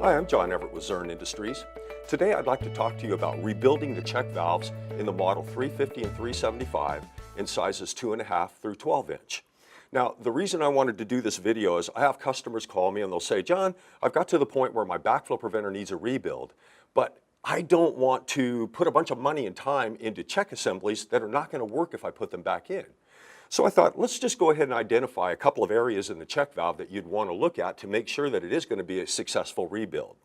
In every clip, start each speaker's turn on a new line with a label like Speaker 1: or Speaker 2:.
Speaker 1: Hi, I'm John Everett with Zurn Industries. Today I'd like to talk to you about rebuilding the check valves in the model 350 and 375 in sizes 2.5 through 12 inch. Now, the reason I wanted to do this video is I have customers call me and they'll say, John, I've got to the point where my backflow preventer needs a rebuild, but I don't want to put a bunch of money and time into check assemblies that are not going to work if I put them back in. So I thought, let's just go ahead and identify a couple of areas in the check valve that you'd want to look at to make sure that it is going to be a successful rebuild.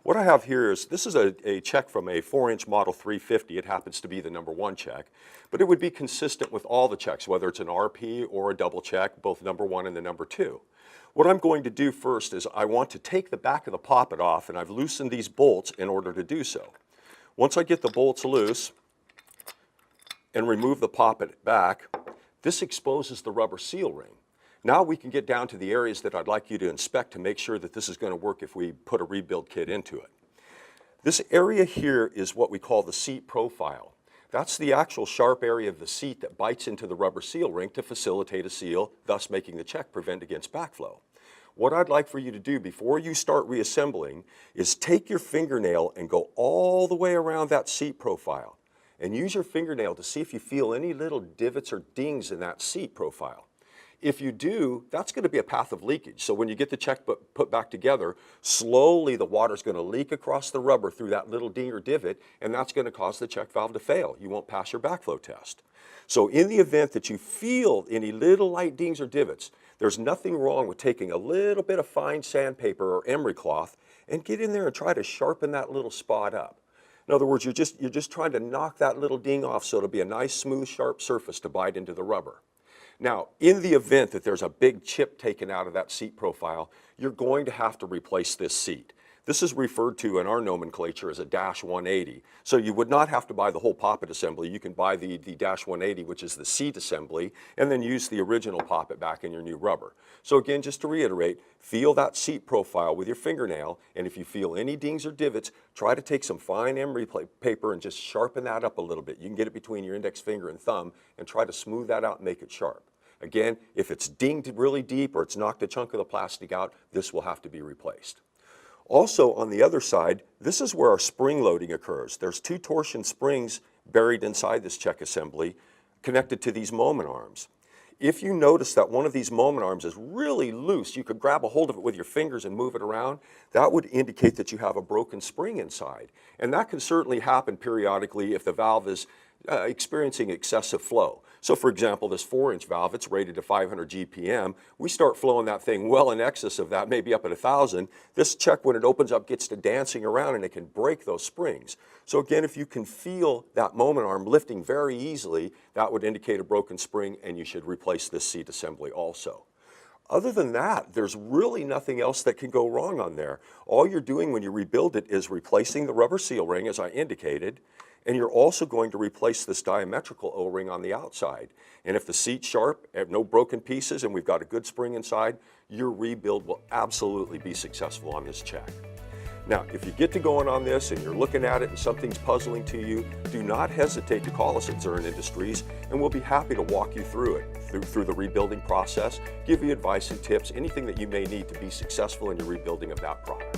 Speaker 1: What I have here is, this is a check from a 4-inch model 350. It happens to be the number 1 check, but it would be consistent with all the checks, whether it's an RP or a double check, both number 1 and the number 2. What I'm going to do first is I want to take the back of the poppet off, and I've loosened these bolts in order to do so. Once I get the bolts loose and remove the poppet back, this exposes the rubber seal ring. Now we can get down to the areas that I'd like you to inspect to make sure that this is going to work if we put a rebuild kit into it. This area here is what we call the seat profile. That's the actual sharp area of the seat that bites into the rubber seal ring to facilitate a seal, thus making the check prevent against backflow. What I'd like for you to do before you start reassembling is take your fingernail and go all the way around that seat profile and use your fingernail to see if you feel any little divots or dings in that seat profile. If you do, that's going to be a path of leakage. So when you get the check put back together, slowly the water's going to leak across the rubber through that little ding or divot, and that's going to cause the check valve to fail. You won't pass your backflow test. So in the event that you feel any little light dings or divots, there's nothing wrong with taking a little bit of fine sandpaper or emery cloth and get in there and try to sharpen that little spot up. In other words, you're just trying to knock that little ding off so it'll be a nice, smooth, sharp surface to bite into the rubber. Now, in the event that there's a big chip taken out of that seat profile, you're going to have to replace this seat. This is referred to in our nomenclature as a dash 180. So you would not have to buy the whole poppet assembly. You can buy the dash 180, which is the seat assembly, and then use the original poppet back in your new rubber. So again, just to reiterate, feel that seat profile with your fingernail, and if you feel any dings or divots, try to take some fine emery paper and just sharpen that up a little bit. You can get it between your index finger and thumb and try to smooth that out and make it sharp. Again, if it's dinged really deep or it's knocked a chunk of the plastic out, this will have to be replaced. Also, on the other side, this is where our spring loading occurs. There's 2 torsion springs buried inside this check assembly connected to these moment arms. If you notice that one of these moment arms is really loose, you could grab a hold of it with your fingers and move it around, that would indicate that you have a broken spring inside. And that can certainly happen periodically if the valve is experiencing excessive flow. So for example, this 4-inch valve, it's rated to 500 GPM. We start flowing that thing well in excess of that, maybe up at 1,000. This check, when it opens up, gets to dancing around and it can break those springs. So again, if you can feel that moment arm lifting very easily, that would indicate a broken spring, and you should replace this seat assembly also. Other than that, there's really nothing else that can go wrong on there. All you're doing when you rebuild it is replacing the rubber seal ring, as I indicated, and you're also going to replace this diametrical O-ring on the outside. And if the seat's sharp, have no broken pieces, and we've got a good spring inside, your rebuild will absolutely be successful on this check. Now, if you get to going on this and you're looking at it and something's puzzling to you, do not hesitate to call us at Zurn Industries, and we'll be happy to walk you through it, through the rebuilding process, give you advice and tips, anything that you may need to be successful in your rebuilding of that product.